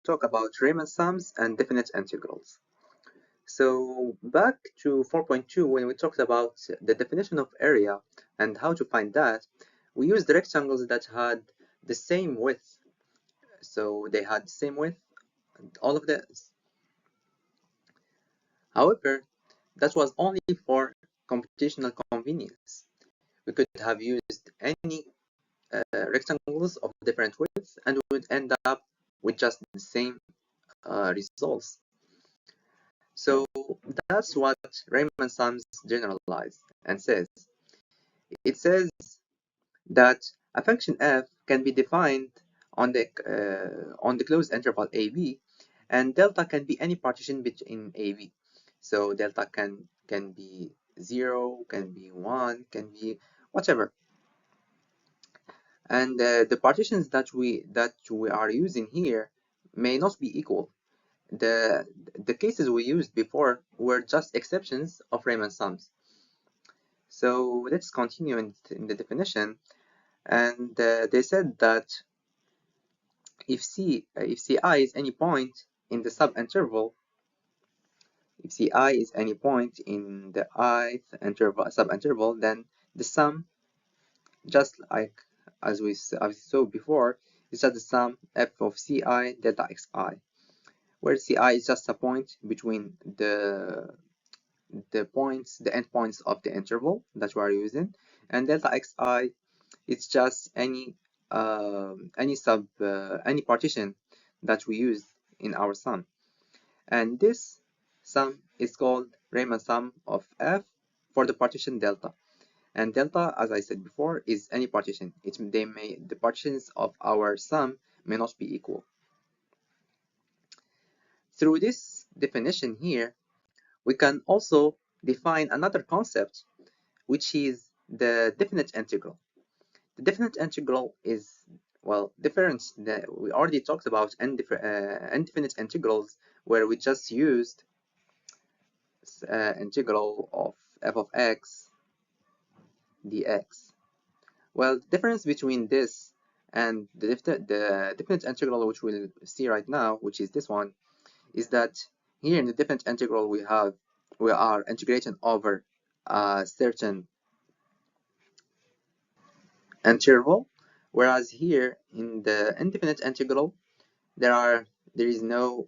talk about Riemann sums and definite integrals. So back to 4.2, when we talked about the definition of area and how to find that, we used rectangles that had the same width. So they had the same width, all of this. However, that was only for computational convenience. We could have used any rectangles of different widths and we would end up with just the same results. So that's what Riemann sums generalize and says. It says that a function f can be defined on the closed interval AB, and delta can be any partition in AB. So delta can be 0, can be 1, can be whatever. And the partitions that we are using here may not be equal. The cases we used before were just exceptions of Riemann sums. So let's continue in the definition. And they said that if Ci is any point in the subinterval, if Ci is any point in the ith subinterval, then the sum, just like as we saw before, is just the sum f of Ci delta xi, where Ci is just a point between the endpoints of the interval that we are using, and delta xi is just any partition that we use in our sum, and this sum is called Riemann sum of f for the partition delta. And delta, as I said before, is any partition. The partitions of our sum may not be equal. Through this definition here, we can also define another concept, which is the definite integral. The definite integral is, well, different. We already talked about indefinite integrals, where we just used integral of f of x dx. Well, the difference between this and the definite integral, which we'll see right now, which is this one, is that here in the definite integral we are integrating over a certain interval, whereas here in the indefinite integral there is no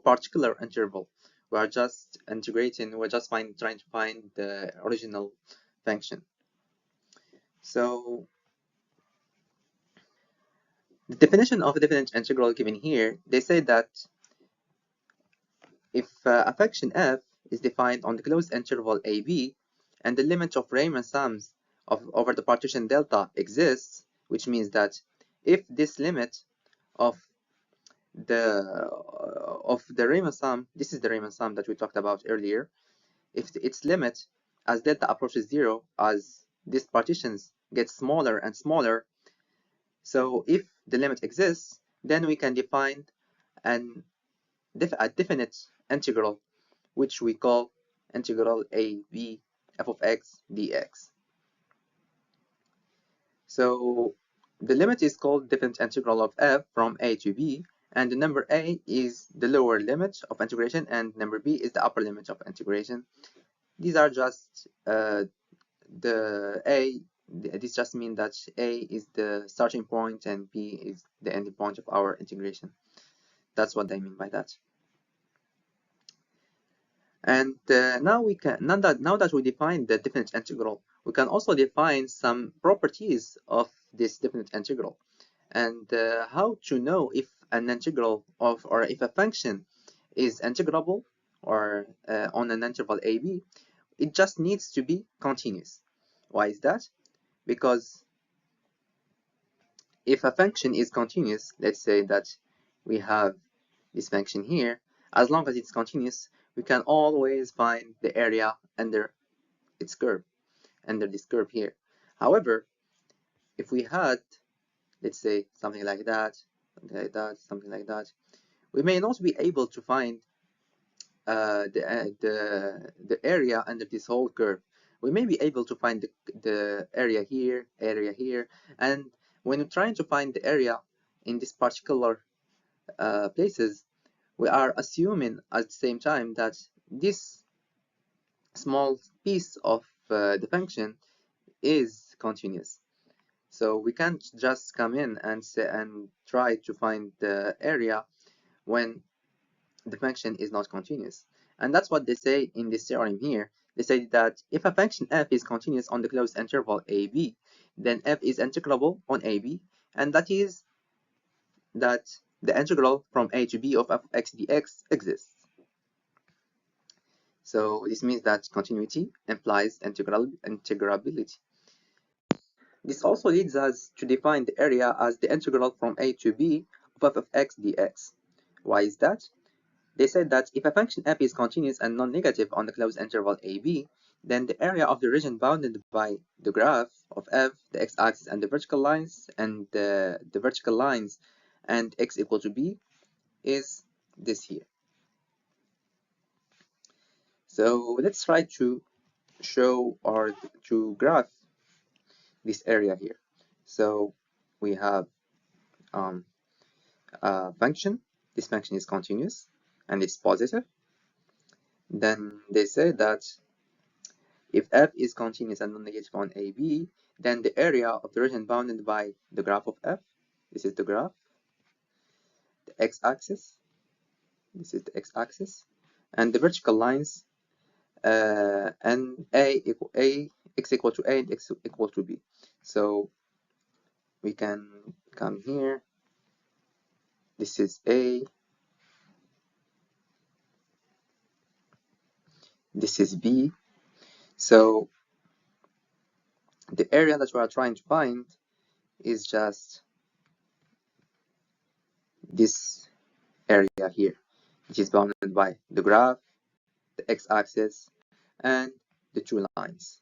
particular interval. We are just integrating. We're just trying to find the original function. So the definition of a definite integral given here, they say that if a function f is defined on the closed interval AB and the limit of Riemann sums over the partition delta exists, which means that if this limit of the Riemann sum, this is the Riemann sum that we talked about earlier, if its limit as delta approaches 0, as these partitions get smaller and smaller, so if the limit exists, then we can define a definite integral, which we call integral AB f of x dx. So the limit is called definite integral of f from a to b, and the number a is the lower limit of integration and number b is the upper limit of integration. These are just this just means that a is the starting point and b is the ending point of our integration. That's what they mean by that. And now that we define the definite integral, we can also define some properties of this definite integral, and how to know if an integral or if a function is integrable or on an interval AB. It just needs to be continuous. Why is that? Because if a function is continuous, let's say that we have this function here, as long as it's continuous, we can always find the area under its curve, under this curve here. However, if we had, let's say, something like that, something like that, we may not be able to find the area under this whole curve. We may be able to find the area here, and when you're trying to find the area in this particular places, we are assuming at the same time that this small piece of the function is continuous. So we can't just come in and say, and try to find the area when the function is not continuous. And that's what they say in this theorem here. They say that if a function f is continuous on the closed interval ab, then f is integrable on ab, and that is that the integral from a to b of f of x dx exists. So this means that continuity implies integrability. This also leads us to define the area as the integral from a to b of f of x dx. Why is that? They said that if a function f is continuous and non-negative on the closed interval ab, then the area of the region bounded by the graph of f, the x-axis and the vertical lines, and the vertical lines and x equal to b is this here. So let's try to show or to graph this area here. So we have a function. This function is continuous and it's positive. Then they say that if f is continuous and non-negative on AB, then the area of the region bounded by the graph of f, this is the graph, the x-axis, this is the x-axis, and the vertical lines, and x equal to a and x equal to b. So we can come here. This is a, this is b. So the area that we are trying to find is just this area here, which is bounded by the graph, the x-axis, and the two lines.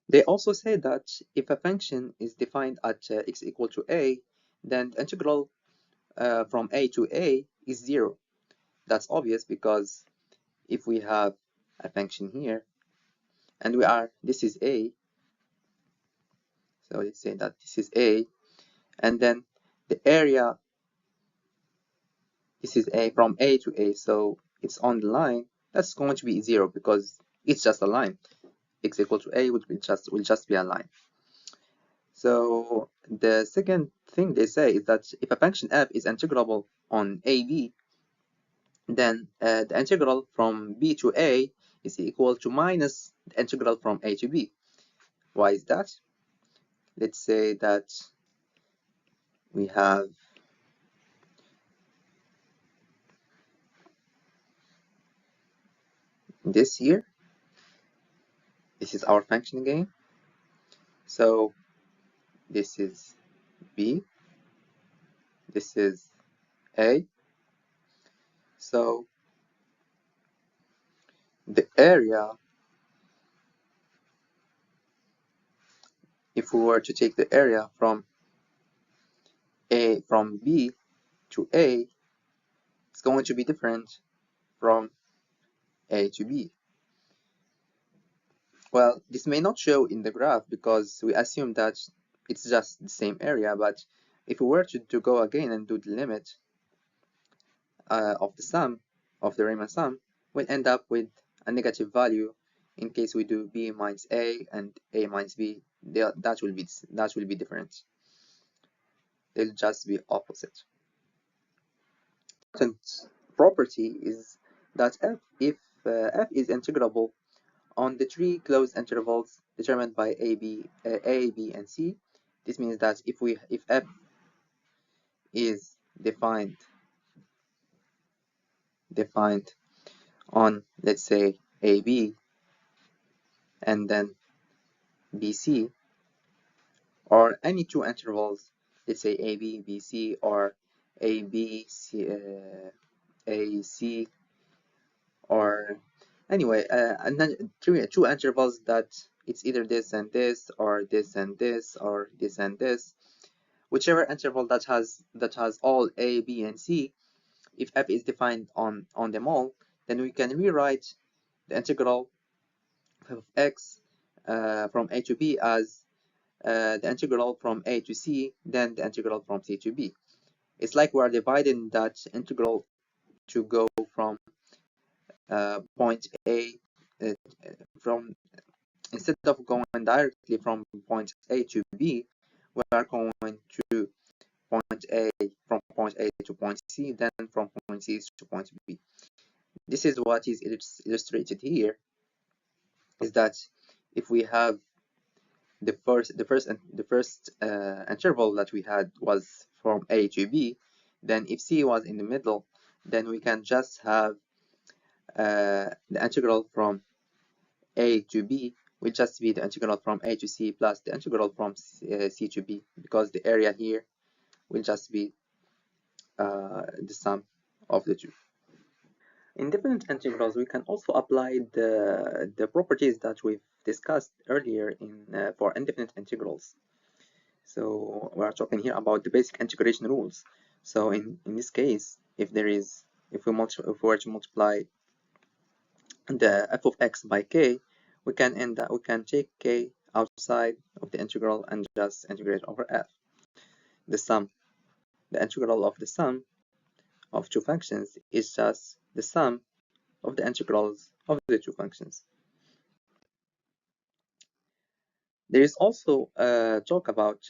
They also say that if a function is defined at x equal to a, then the integral from a to a is 0. That's obvious because if we have a function here, and this is a, so let's say that this is a, and then the area, this is a from a to a, so it's on the line, that's going to be 0 because it's just a line. X equal to a will just be a line. So the second thing they say is that if a function f is integrable on ab, then the integral from b to a is equal to minus the integral from a to b. Why is that? Let's say that we have this here. This is our function again. So this is b, this is a. So the area, if we were to take the area from b to a, it's going to be different from a to b. Well, this may not show in the graph because we assume that it's just the same area, but if we were to go again and do the limit of the sum, of the Riemann sum, we'll end up with a negative value in case we do b minus a and a minus b. That will be different. They'll just be opposite. Important property is that if f is integrable on the three closed intervals determined by a, b, and c, this means that if f is defined on, let's say, ab and then bc, or any two intervals, let's say ab, bc, or ab, c, ac, or anyway, and then two intervals that it's either this and this, or this and this, or this and this, whichever interval that has all a, b, and c, if f is defined on them all, then we can rewrite the integral of x from a to b as the integral from a to c, then the integral from c to b. It's like we're dividing that integral to go from point A, from instead of going directly from point A to B, we are going to point A, from point A to point C, then from point C to point B. This is what is illustrated here, is that if we have the first interval that we had was from A to B, then if C was in the middle, then we can just have the integral from A to B will just be the integral from A to C plus the integral from C to B, because the area here will just be the sum of the two. In definite integrals, we can also apply the properties that we've discussed earlier in for indefinite integrals. So we're talking here about the basic integration rules. So in this case, if we were to multiply the f of x by k, we can take k outside of the integral and just integrate over f. The integral of the sum of two functions is just the sum of the integrals of the two functions. There is also talk about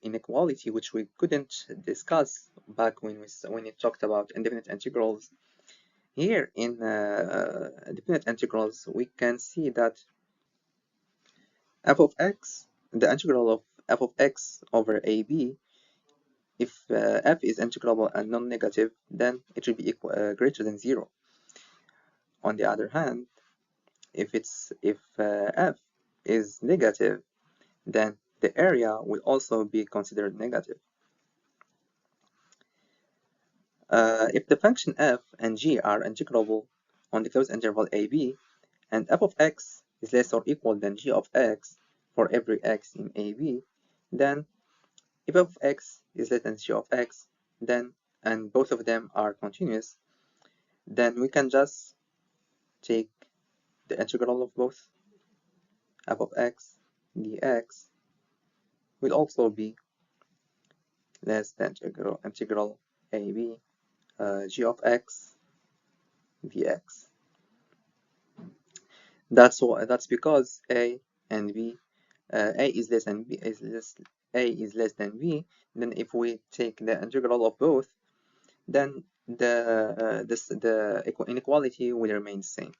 inequality, which we couldn't discuss back when we talked about indefinite integrals. Here in definite integrals, we can see that f of x, the integral of f of x over ab, if f is integrable and non-negative, then it will be greater than 0. On the other hand, if f is negative, then the area will also be considered negative. If the function f and g are integrable on the closed interval ab, and f of x is less or equal than g of x for every x in ab, then if f of x is less than g of x, then, and both of them are continuous, then we can just take the integral of both. F of x dx will also be less than integral ab g of x dx. That's because a and b, a is less than b a is less than b. Then if we take the integral of both, then the inequality will remain the same.